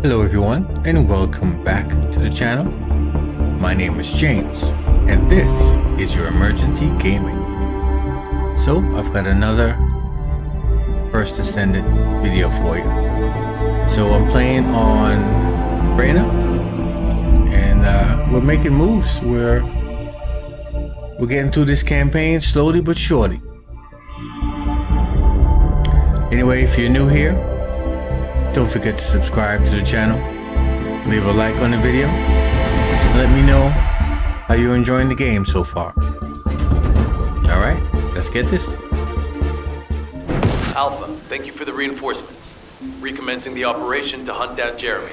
Hello everyone and welcome back to the channel. My name is James and this is your emergency gaming. So I've got another first Descendant video for you. So I'm playing on Reyna and we're making moves. We're getting through this campaign slowly but surely. Anyway, if you're new here, don't forget to subscribe to the channel, leave a like on the video, and let me know how you're enjoying the game so far. Alright, let's get this. Alpha, thank you for the reinforcements. Recommencing the operation to hunt down Jeremy.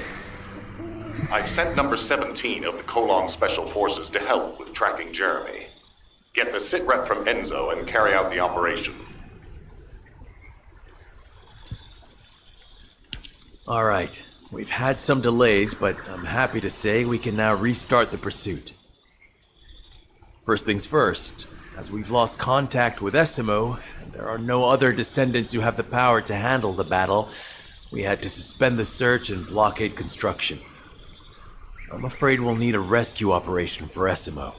I've sent number 17 of the Colon Special Forces to help with tracking Jeremy. Get the sitrep from Enzo and carry out the operation. All right, we've had some delays, but I'm happy to say we can now restart the pursuit. First things first, as we've lost contact with Essimo, and there are no other descendants who have the power to handle the battle, we had to suspend the search and blockade construction. I'm afraid we'll need a rescue operation for Essimo.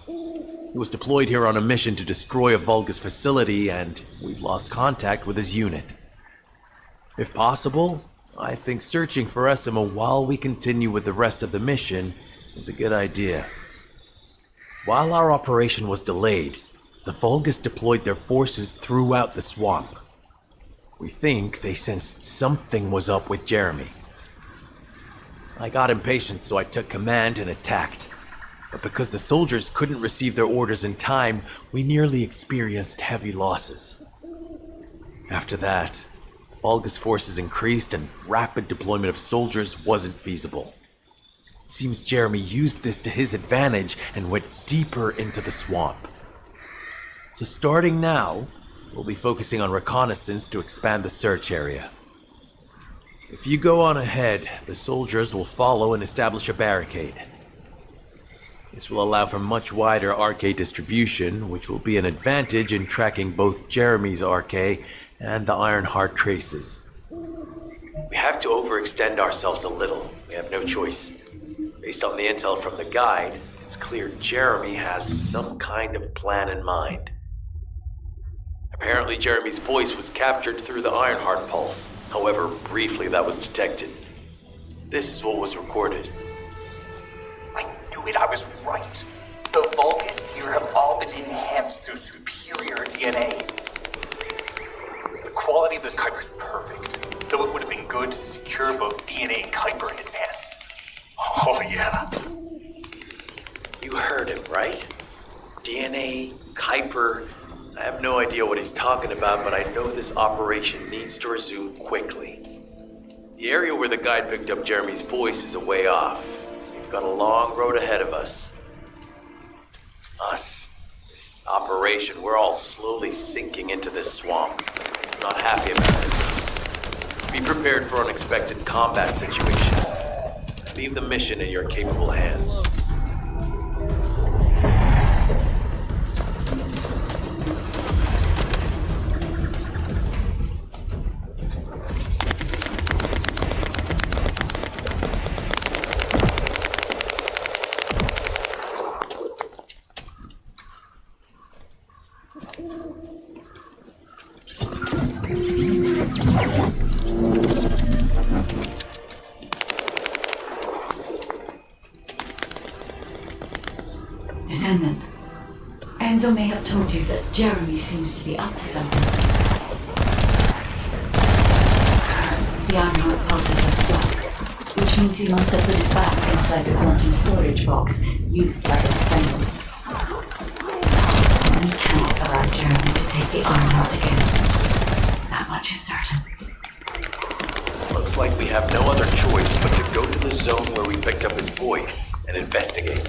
He was deployed here on a mission to destroy a Vulgus facility, and we've lost contact with his unit. If possible, I think searching for Essimo while we continue with the rest of the mission is a good idea. While our operation was delayed, the Vulgus deployed their forces throughout the swamp. We think they sensed something was up with Jeremy. I got impatient, so I took command and attacked. But because the soldiers couldn't receive their orders in time, we nearly experienced heavy losses. After that, Vulgus forces increased and rapid deployment of soldiers wasn't feasible. It seems Jeremy used this to his advantage and went deeper into the swamp. So starting now, we'll be focusing on reconnaissance to expand the search area. If you go on ahead, the soldiers will follow and establish a barricade. This will allow for much wider RK distribution, which will be an advantage in tracking both Jeremy's RK and the Ironheart traces. We have to overextend ourselves a little. We have no choice. Based on the intel from the guide, it's clear Jeremy has some kind of plan in mind. Apparently Jeremy's voice was captured through the Ironheart pulse. However, briefly that was detected. This is what was recorded. I knew it, I was right. The Vulgus here have all been enhanced through superior DNA. The quality of this Kuiper is perfect, though it would have been good to secure both DNA and Kuiper in advance. Oh yeah. You heard him, right? DNA, Kuiper. I have no idea what he's talking about, but I know this operation needs to resume quickly. The area where the guide picked up Jeremy's voice is a way off. We've got a long road ahead of us. This operation, we're all slowly sinking into this swamp. I'm not happy about it. Be prepared for unexpected combat situations. Leave the mission in your capable hands. Descendant, Enzo may have told you that Jeremy seems to be up to something. The Ironheart pulses have stopped, which means he must have put it back inside the quantum storage box used by the Descendants. We cannot allow Jeremy to take the Ironheart again. That much is certain. Looks like we have no other choice but to go to the zone where we picked up his voice and investigate.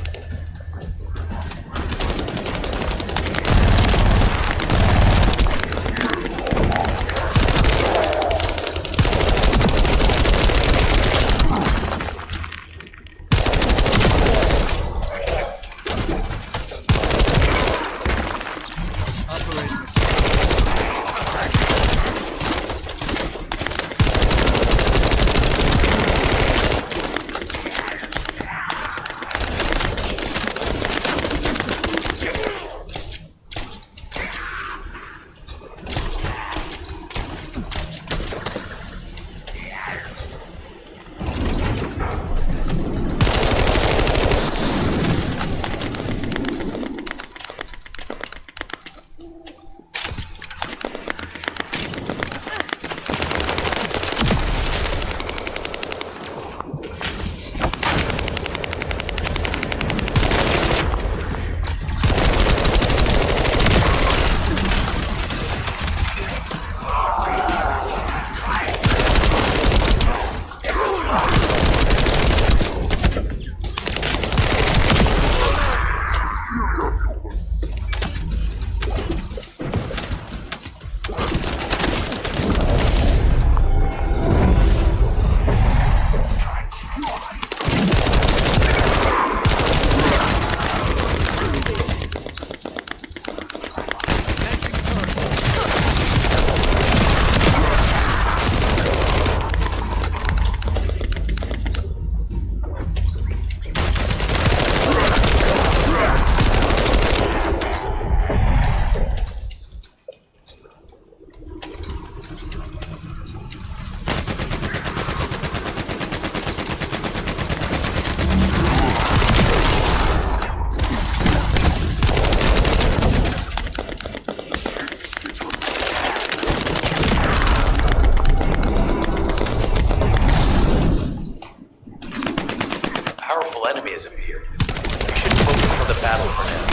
powerful enemy has appeared. We should focus on the battle for now.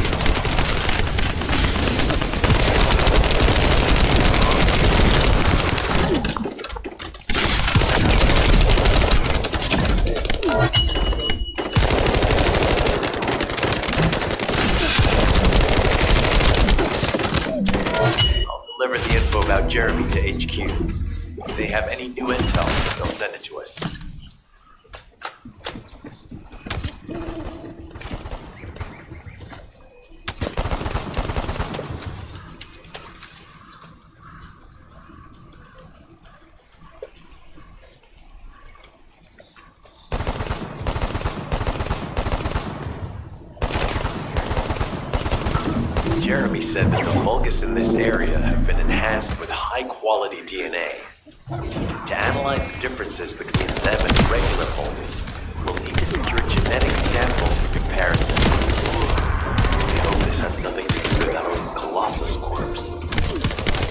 I'll deliver the info about Jeremy to HQ. If they have any new intel, they'll send it to us. Jeremy said that the Vulgus in this area have been enhanced with high-quality DNA. To analyze the differences between them and regular Vulgus, we'll need to secure genetic samples for comparison. We hope this has nothing to do with our Colossus corpse.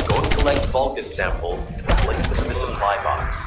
Go and collect Vulgus samples and place them in the supply box.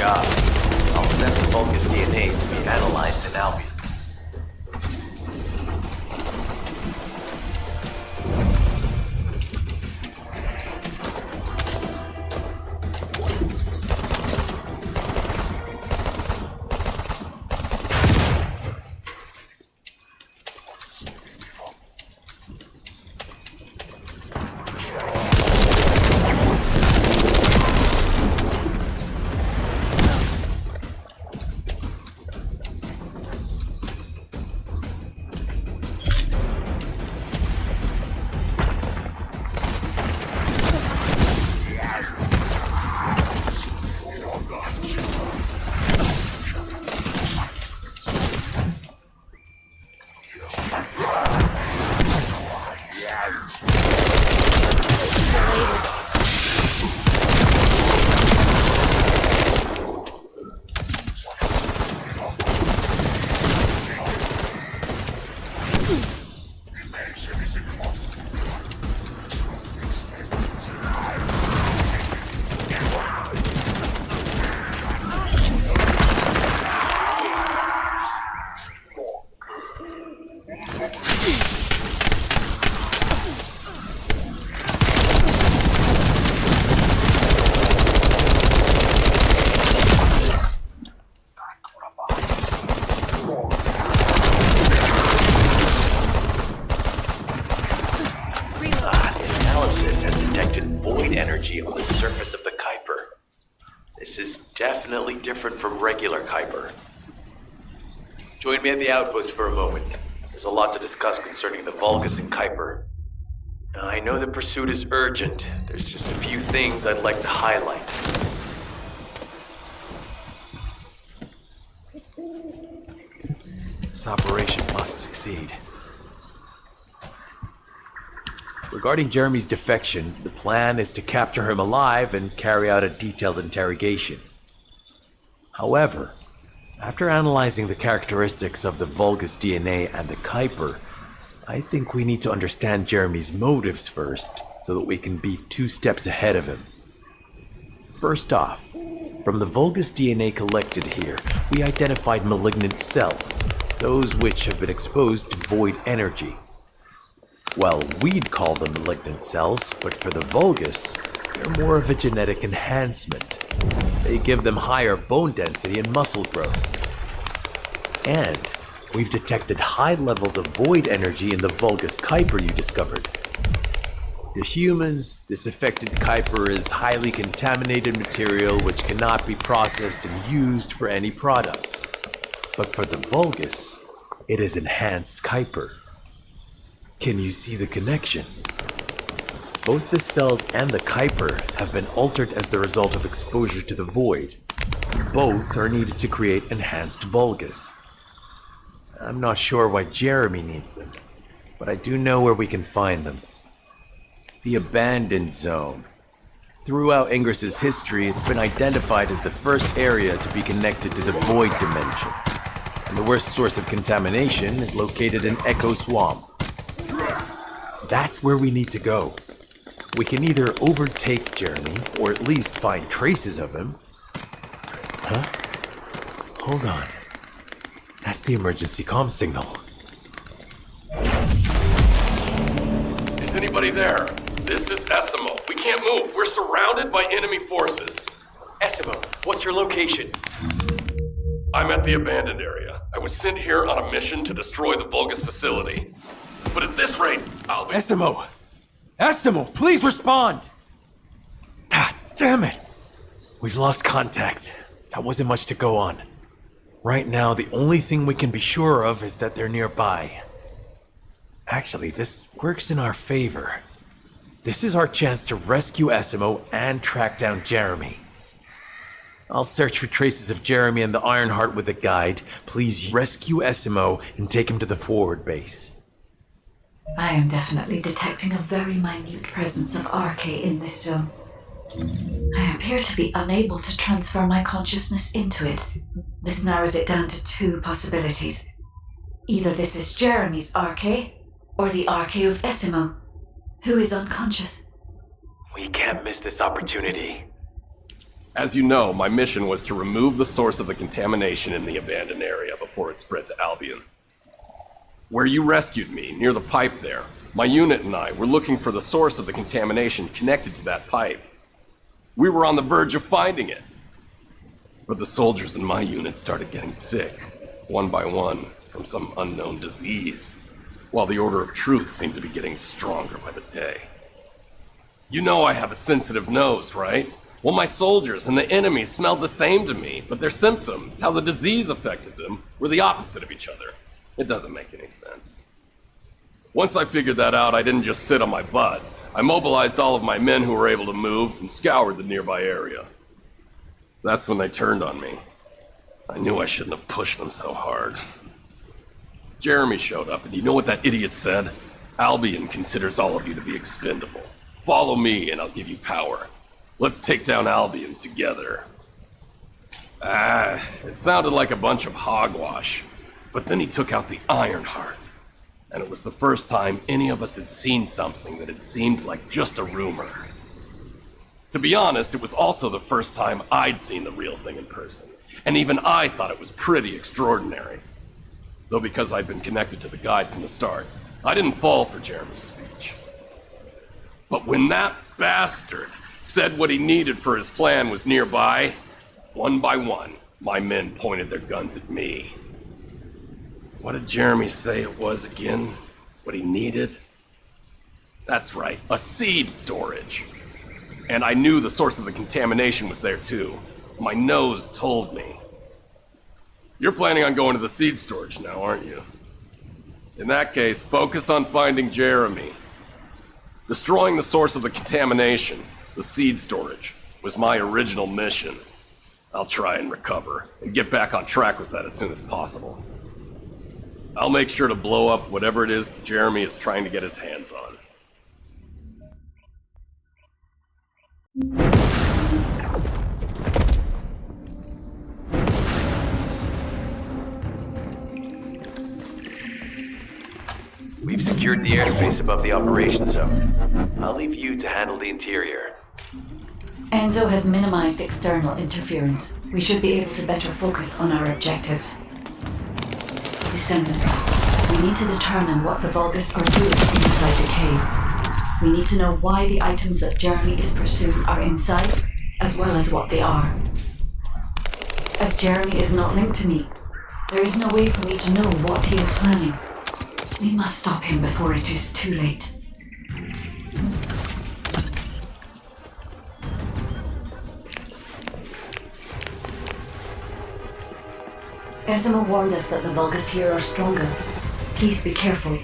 job. I'll send the Vulgus DNA to be analyzed in Albion. This is definitely different from regular Kuiper. Join me at the outpost for a moment. There's a lot to discuss concerning the Vulgus and Kuiper. Now, I know the pursuit is urgent. There's just a few things I'd like to highlight. This operation must succeed. Regarding Jeremy's defection, the plan is to capture him alive and carry out a detailed interrogation. However, after analyzing the characteristics of the Vulgus DNA and the Kuiper, I think we need to understand Jeremy's motives first, so that we can be 2 steps ahead of him. First off, from the Vulgus DNA collected here, we identified malignant cells, those which have been exposed to void energy. Well, we'd call them malignant cells, but for the Vulgus, they're more of a genetic enhancement. They give them higher bone density and muscle growth. And we've detected high levels of void energy in the Vulgus Kuiper you discovered. To humans, this affected Kuiper is highly contaminated material which cannot be processed and used for any products. But for the Vulgus, it is enhanced Kuiper. Can you see the connection? Both the cells and the Kuiper have been altered as the result of exposure to the void. Both are needed to create enhanced Vulgus. I'm not sure why Jeremy needs them, but I do know where we can find them. The Abandoned Zone. Throughout Ingris's history, it's been identified as the first area to be connected to the Void Dimension. And the worst source of contamination is located in Echo Swamp. That's where we need to go. We can either overtake Jeremy, or at least find traces of him. Huh? Hold on. That's the emergency comm signal. Is anybody there? This is Essimo. We can't move. We're surrounded by enemy forces. Essimo, what's your location? I'm at the abandoned area. I was sent here on a mission to destroy the Vulgus facility. But at this rate, I'll be... Essimo! Essimo, please respond! God damn it! We've lost contact. That wasn't much to go on. Right now, the only thing we can be sure of is that they're nearby. Actually, this works in our favor. This is our chance to rescue Essimo and track down Jeremy. I'll search for traces of Jeremy and the Ironheart with a guide. Please rescue Essimo and take him to the forward base. I am definitely detecting a very minute presence of RK in this zone. I appear to be unable to transfer my consciousness into it. This narrows it down to 2 possibilities. Either this is Jeremy's RK, or the RK of Essimo, who is unconscious. We can't miss this opportunity. As you know, my mission was to remove the source of the contamination in the abandoned area before it spread to Albion. Where you rescued me, near the pipe there, my unit and I were looking for the source of the contamination connected to that pipe. We were on the verge of finding it. But the soldiers in my unit started getting sick, one by one, from some unknown disease, while the Order of Truth seemed to be getting stronger by the day. You know I have a sensitive nose, right? Well, my soldiers and the enemy smelled the same to me, but their symptoms, how the disease affected them, were the opposite of each other. It doesn't make any sense. Once I figured that out, I didn't just sit on my butt. I mobilized all of my men who were able to move and scoured the nearby area. That's when they turned on me. I knew I shouldn't have pushed them so hard. Jeremy showed up, and you know what that idiot said? Albion considers all of you to be expendable. Follow me, and I'll give you power. Let's take down Albion together. It sounded like a bunch of hogwash. But then he took out the Ironheart. And it was the first time any of us had seen something that had seemed like just a rumor. To be honest, it was also the first time I'd seen the real thing in person. And even I thought it was pretty extraordinary. Though because I'd been connected to the guide from the start, I didn't fall for Jeremy's speech. But when that bastard said what he needed for his plan was nearby, one by one, my men pointed their guns at me. What did Jeremy say it was again? What he needed? That's right, a seed storage. And I knew the source of the contamination was there too. My nose told me. You're planning on going to the seed storage now, aren't you? In that case, focus on finding Jeremy. Destroying the source of the contamination, the seed storage, was my original mission. I'll try and recover, and get back on track with that as soon as possible. I'll make sure to blow up whatever it is Jeremy is trying to get his hands on. We've secured the airspace above the operation zone. I'll leave you to handle the interior. Enzo has minimized external interference. We should be able to better focus on our objectives. Descendant, we need to determine what the Vulgus are doing inside the cave. We need to know why the items that Jeremy is pursuing are inside, as well as what they are. As Jeremy is not linked to me, there is no way for me to know what he is planning. We must stop him before it is too late. Ezima warned us that the Vulgus here are stronger. Please be careful.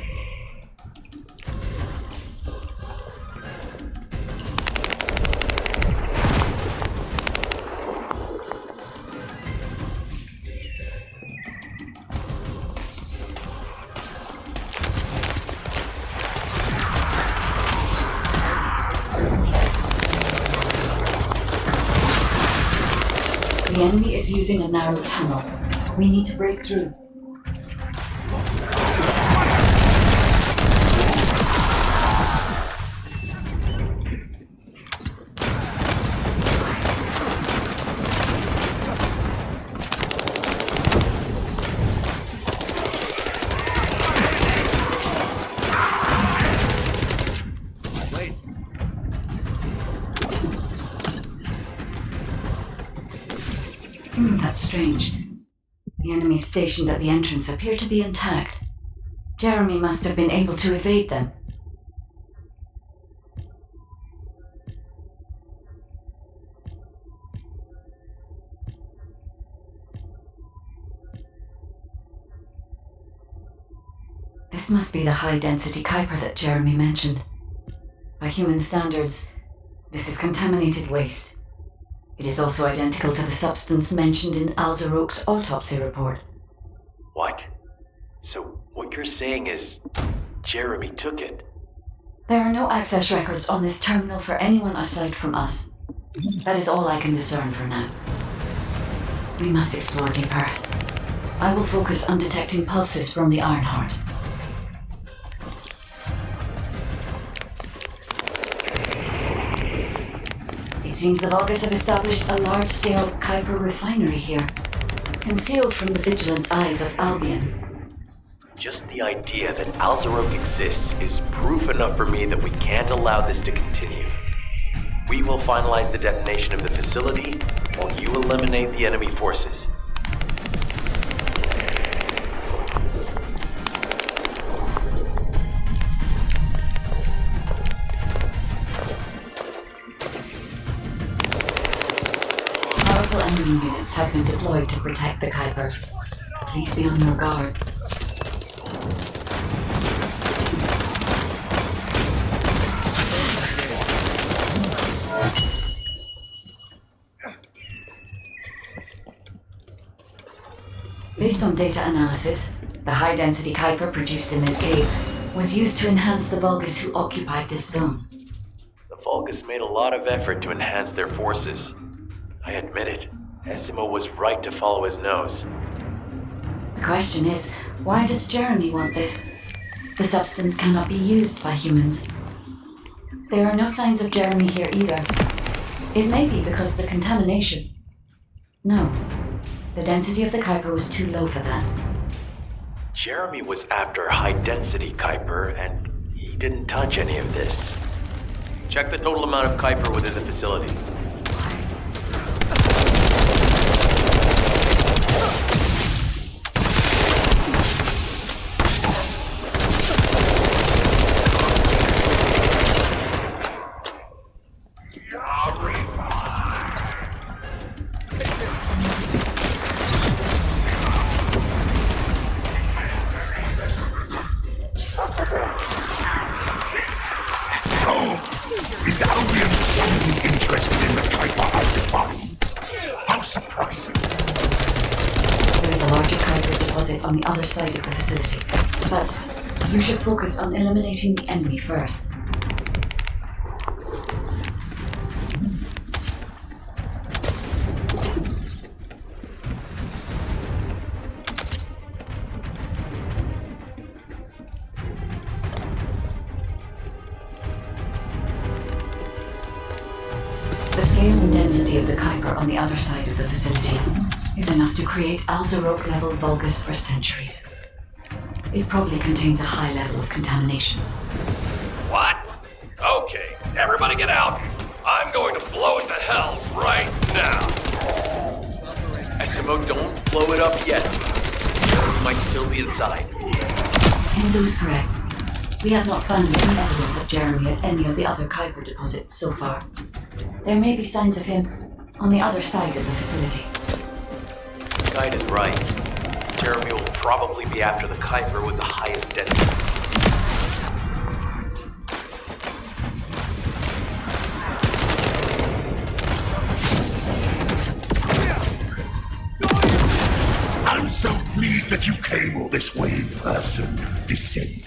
The enemy is using a narrow tunnel. We need to break through. That's strange. The enemies stationed at the entrance appear to be intact. Jeremy must have been able to evade them. This must be the high-density Kuiper that Jeremy mentioned. By human standards, this is contaminated waste. It is also identical to the substance mentioned in Alzarok's autopsy report. What? So what you're saying is Jeremy took it? There are no access records on this terminal for anyone aside from us. That is all I can discern for now. We must explore deeper. I will focus on detecting pulses from the Ironheart. It seems the Vulgus have established a large-scale Kuiper refinery here, concealed from the vigilant eyes of Albion. Just the idea that Alzarok exists is proof enough for me that we can't allow this to continue. We will finalize the detonation of the facility while you eliminate the enemy forces. Powerful enemy units have been deployed to protect the Kuiper. Please be on your guard. Based on data analysis, the high-density Kuiper produced in this cave was used to enhance the Vulgus who occupied this zone. The Vulgus made a lot of effort to enhance their forces. I admit it. Essimo was right to follow his nose. The question is, why does Jeremy want this? The substance cannot be used by humans. There are no signs of Jeremy here either. It may be because of the contamination. No. The density of the Kuiper was too low for that. Jeremy was after high-density Kuiper, and he didn't touch any of this. Check the total amount of Kuiper within the facility. There is a larger Kuiper deposit on the other side of the facility, but you should focus on eliminating the enemy first. The scale and density of the Kuiper on the other side of the facility is enough to create Alzarok-level Vulgus for centuries. It probably contains a high level of contamination. What? Okay, everybody get out. I'm going to blow it to hell right now. SMO, don't blow it up yet. You might still be inside. Enzo is correct. We have not found any evidence of Jeremy at any of the other Kuiper deposits so far. There may be signs of him on the other side of the facility. Guide is right. Jeremy will probably be after the Kuiper with the highest density. I'm so pleased that you came all this way in person, Descendant.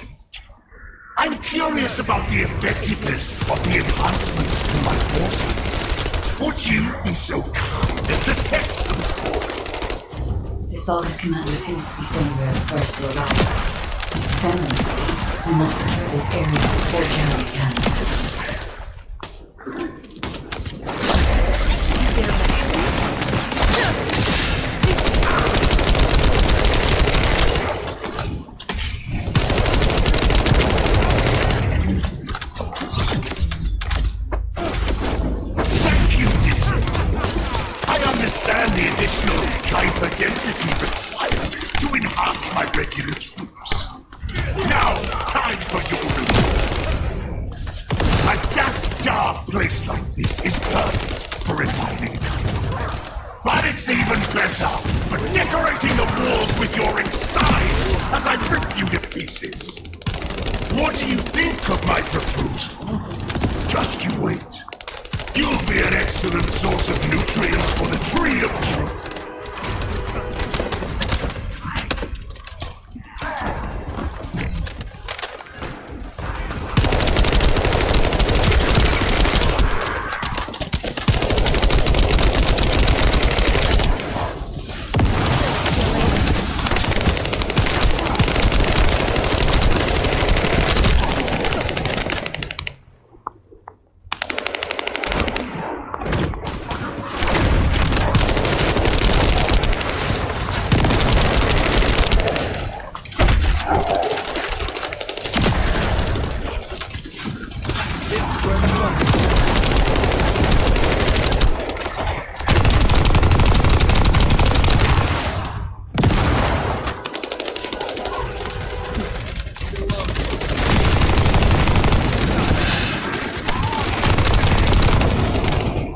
I'm curious about the effectiveness of the enhancements to my forces. Would you be so kind as to test them for me? This Vulgus commander seems to be saying we're the first to arrive. Descendant, we must secure this area before Jeremy can. Thank you, Descendant. I understand the additional Kuiper density required to enhance my regular troops. Now, time for your reward. A dark place like this is perfect for refining Kuiper. But it's even better for decorating the walls with your insides as I rip you to pieces. What do you think of my proposal? Just you wait. You'll be an excellent source of nutrients for the tree of truth.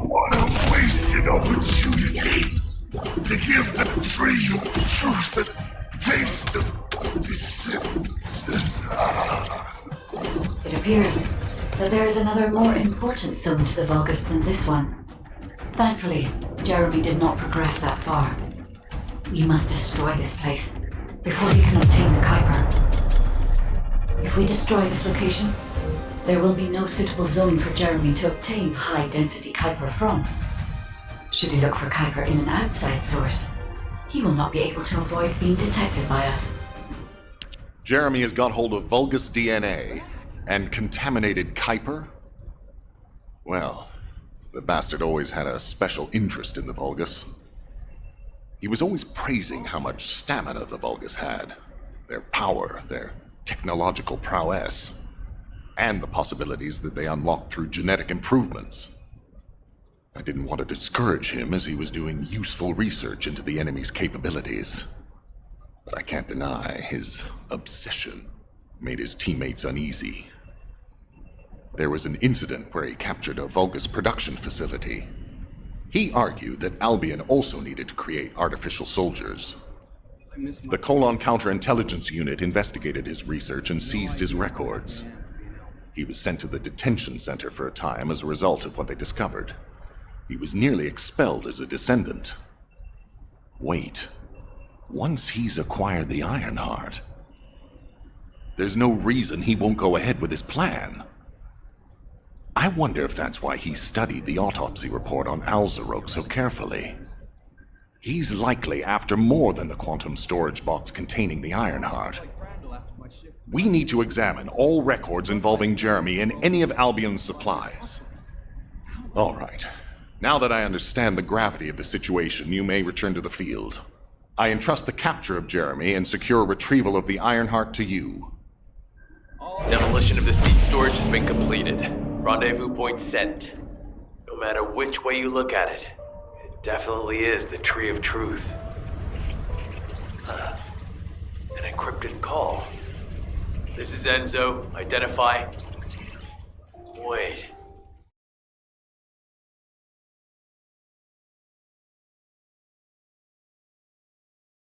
What a wasted opportunity to give the tree of truth the taste of Descendant. It appears that there is another more important zone to the Vulgus than this one. Thankfully, Jeremy did not progress that far. We must destroy this place before we can obtain the Kuiper. If we destroy this location, there will be no suitable zone for Jeremy to obtain high-density Kuiper from. Should he look for Kuiper in an outside source, he will not be able to avoid being detected by us. Jeremy has got hold of Vulgus DNA and contaminated Kuiper? Well, the bastard always had a special interest in the Vulgus. He was always praising how much stamina the Vulgus had, their power, their technological prowess, and the possibilities that they unlocked through genetic improvements. I didn't want to discourage him as he was doing useful research into the enemy's capabilities. But I can't deny his obsession made his teammates uneasy. There was an incident where he captured a Vulgus production facility. He argued that Albion also needed to create artificial soldiers. The Colon Counterintelligence Unit investigated his research and seized his records. He was sent to the detention center for a time as a result of what they discovered. He was nearly expelled as a descendant. Wait. Once he's acquired the Ironheart, there's no reason he won't go ahead with his plan. I wonder if that's why he studied the autopsy report on Alzarok so carefully. He's likely after more than the quantum storage box containing the Ironheart. We need to examine all records involving Jeremy and any of Albion's supplies. All right. Now that I understand the gravity of the situation, you may return to the field. I entrust the capture of Jeremy and secure retrieval of the Ironheart to you. Demolition of the seed storage has been completed. Rendezvous point set. No matter which way you look at it, it definitely is the Tree of Truth. An encrypted call. This is Enzo. Identify. Wait.